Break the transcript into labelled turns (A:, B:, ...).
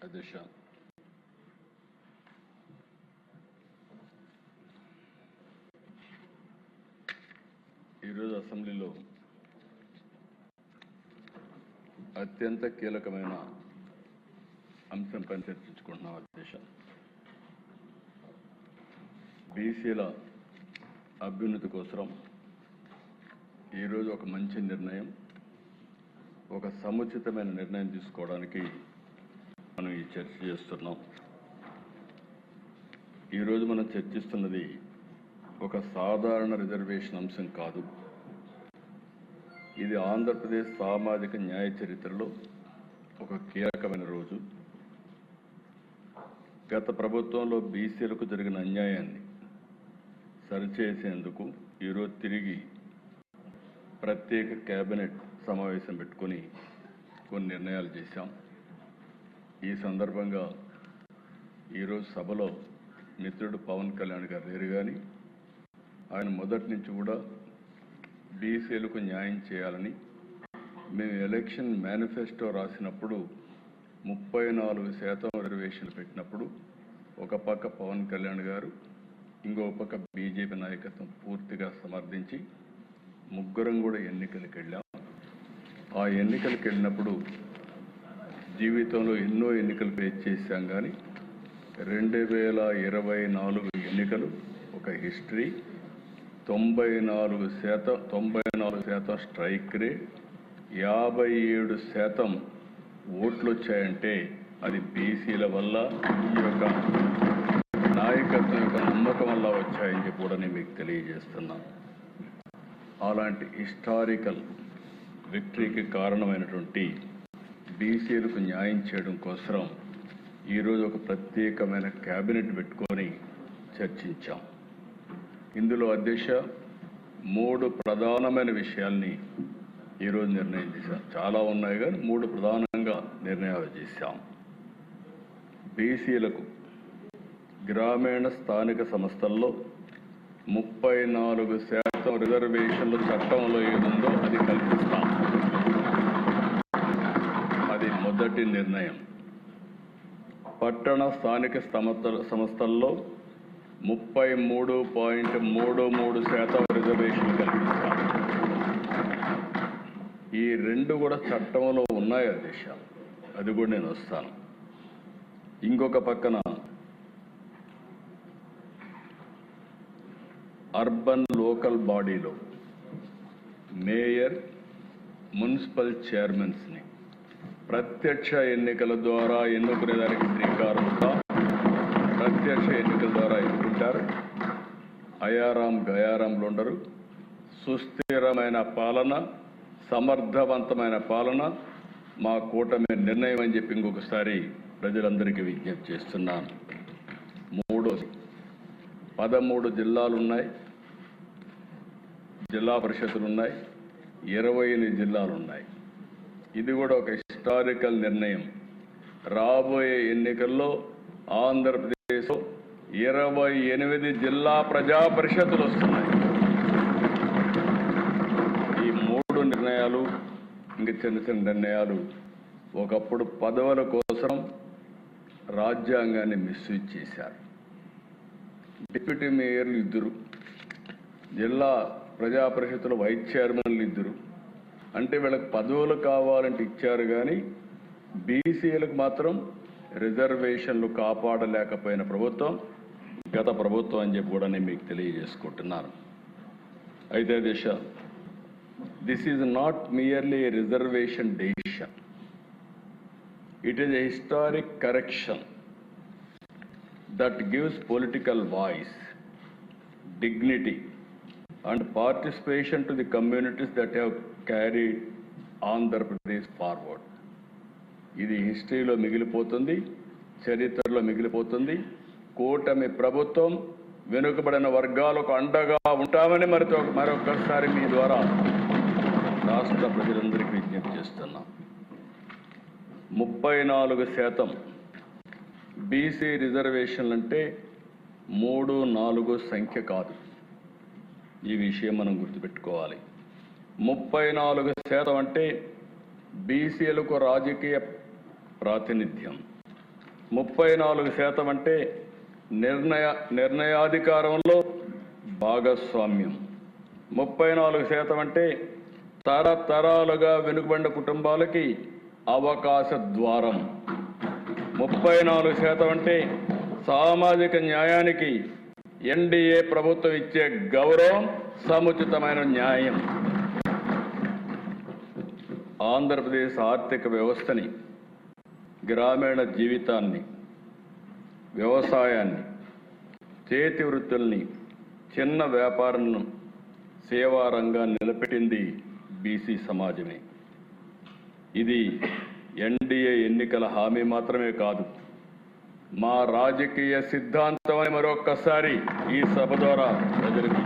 A: అధ్యక్ష, ఈరోజు అసెంబ్లీలో అత్యంత కీలకమైన అంశంపై చర్చించుకుంటున్నాం. అధ్యక్ష, బీసీల అభ్యున్నతి కోసం ఈరోజు ఒక మంచి నిర్ణయం, ఒక సముచితమైన నిర్ణయం తీసుకోవడానికి మనం ఈ చర్చ చేస్తున్నాం. ఈరోజు మనం చర్చిస్తున్నది ఒక సాధారణ రిజర్వేషన్ అంశం కాదు. ఇది ఆంధ్రప్రదేశ్ సామాజిక న్యాయ చరిత్రలో ఒక కీలకమైన రోజు. గత ప్రభుత్వంలో బీసీలకు జరిగిన అన్యాయాన్ని సరిచేసేందుకు ఈరోజు తిరిగి ప్రత్యేక కేబినెట్ సమావేశం పెట్టుకొని కొన్ని నిర్ణయాలు చేశాం. ఈ సందర్భంగా ఈరోజు సభలో మిత్రుడు పవన్ కళ్యాణ్ గారు లేరు, కానీ ఆయన మొదటి నుంచి కూడా బీసీలకు న్యాయం చేయాలని మేము ఎలక్షన్ మేనిఫెస్టో రాసినప్పుడు 34% రిజర్వేషన్లు పెట్టినప్పుడు ఒక పక్క పవన్ కళ్యాణ్ గారు, ఇంకో పక్క బీజేపీ నాయకత్వం పూర్తిగా సమర్థించి ముగ్గురం కూడా ఎన్నికలకు వెళ్ళాం. ఆ ఎన్నికలకు వెళ్ళినప్పుడు జీవితంలో ఎన్నో ఎన్నికలు ఫేస్ చేశాం, కానీ 2024 ఎన్నికలు ఒక హిస్టరీ. 94% స్ట్రైక్ రేట్, 57% ఓట్లు వచ్చాయంటే అది బీసీల వల్ల, ఈ యొక్క నాయకత్వం యొక్క నమ్మకం వల్ల వచ్చాయని చెప్పి కూడా నేను మీకు తెలియజేస్తున్నాను. అలాంటి హిస్టారికల్ విక్టరీకి కారణమైనటువంటి బీసీలకు న్యాయం చేయడం కోసం ఈరోజు ఒక ప్రత్యేకమైన కేబినెట్ పెట్టుకొని చర్చించాం. ఇందులో అధ్యక్ష 3 ప్రధానమైన విషయాల్ని ఈరోజు నిర్ణయం చేశాం. చాలా ఉన్నాయి, కానీ 3 ప్రధానంగా నిర్ణయాలు చేశాం. బీసీలకు గ్రామీణ స్థానిక సంస్థల్లో 34% రిజర్వేషన్లు చట్టంలో ఏదుందో అది కల్పిస్తాం. అది మొదటి నిర్ణయం. పట్టణ స్థానిక సంస్థల్లో 33.33% రిజర్వేషన్ కల్పిస్తాం. ఈ 2 కూడా చట్టంలో ఉన్నాయి అధ్యక్ష, అది కూడా నేను వస్తాను. ఇంకొక పక్కన అర్బన్ లోకల్ బాడీలో మేయర్, మున్సిపల్ చైర్మన్స్ని ప్రత్యక్ష ఎన్నికల ద్వారా ఎన్నుకునేదానికి శ్రీకారం. ప్రత్యక్ష ఎన్నికల ద్వారా ఎన్నుకుంటారు. అయారాం గయారాంలు ఉండరు. సుస్థిరమైన పాలన, సమర్థవంతమైన పాలన మా కూటమి నిర్ణయం అని చెప్పి ఇంకొకసారి ప్రజలందరికీ విజ్ఞప్తి చేస్తున్నాను. 3వది, 13 జిల్లాలు ఉన్నాయి, జిల్లా పరిషత్తులు ఉన్నాయి, 28 జిల్లాలు ఉన్నాయి. ఇది కూడా ఒక హిస్టారికల్ నిర్ణయం. రాబోయే ఎన్నికల్లో ఆంధ్రప్రదేశ్లో 28 జిల్లా ప్రజా పరిషత్తులు వస్తున్నాయి. ఈ 3 నిర్ణయాలు, ఇంకా చిన్న చిన్న నిర్ణయాలు, ఒకప్పుడు పదవుల కోసం రాజ్యాంగాన్ని మిస్యూజ్ చేశారు. డిప్యూటీ మేయర్లు 2, జిల్లా ప్రజా పరిషత్తుల వైస్ చైర్మన్లు 2. అంటే వీళ్ళకి పదవులు కావాలంటే ఇచ్చారు, కానీ బీసీలకు మాత్రం రిజర్వేషన్లు కాపాడలేకపోయిన ప్రభుత్వం గత ప్రభుత్వం అని చెప్పి కూడా నేను మీకు తెలియజేసుకుంటున్నాను. అయితే this is not merely A reservation decision. It is a historic correction that gives political voice, dignity and participation to the communities that have carried Andhra Pradesh forward. ఇది హిస్టరీలో మిగిలిపోతుంది, చరిత్రలో మిగిలిపోతుంది. కూటమి ప్రభుత్వం వెనుకబడిన వర్గాలకు అండగా ఉంటామని మరొకసారి మీ ద్వారా రాష్ట్ర ప్రజలందరికీ విజ్ఞప్తి చేస్తున్నాం. 34% బీసీ రిజర్వేషన్లు అంటే 3-4 సంఖ్య కాదు. ఈ విషయం మనం గుర్తుపెట్టుకోవాలి. 34% అంటే బీసీలకు రాజకీయ ప్రాతినిధ్యం, 34% అంటే నిర్ణయాధికారంలో భాగస్వామ్యం. 34% అంటే తరతరాలుగా వెనుకబడిన కుటుంబాలకి అవకాశ ద్వారం. 34% అంటే సామాజిక న్యాయానికి ఎన్డీఏ ప్రభుత్వం ఇచ్చే గౌరవం, సముచితమైన న్యాయం. ఆంధ్రప్రదేశ్ ఆర్థిక వ్యవస్థని, గ్రామీణ జీవితాన్ని, వ్యవసాయాన్ని, చేతి వృత్తుల్ని, చిన్న వ్యాపారాలను, సేవా రంగాన్ని నిలబెట్టింది బీసీ సమాజమే. ఇది ఎన్డీఏ ఎన్నికల హామీ మాత్రమే కాదు, మా రాజకీయ సిద్ధాంతం అని మరొక్కసారి ఈ సభ ద్వారా ప్రజలకు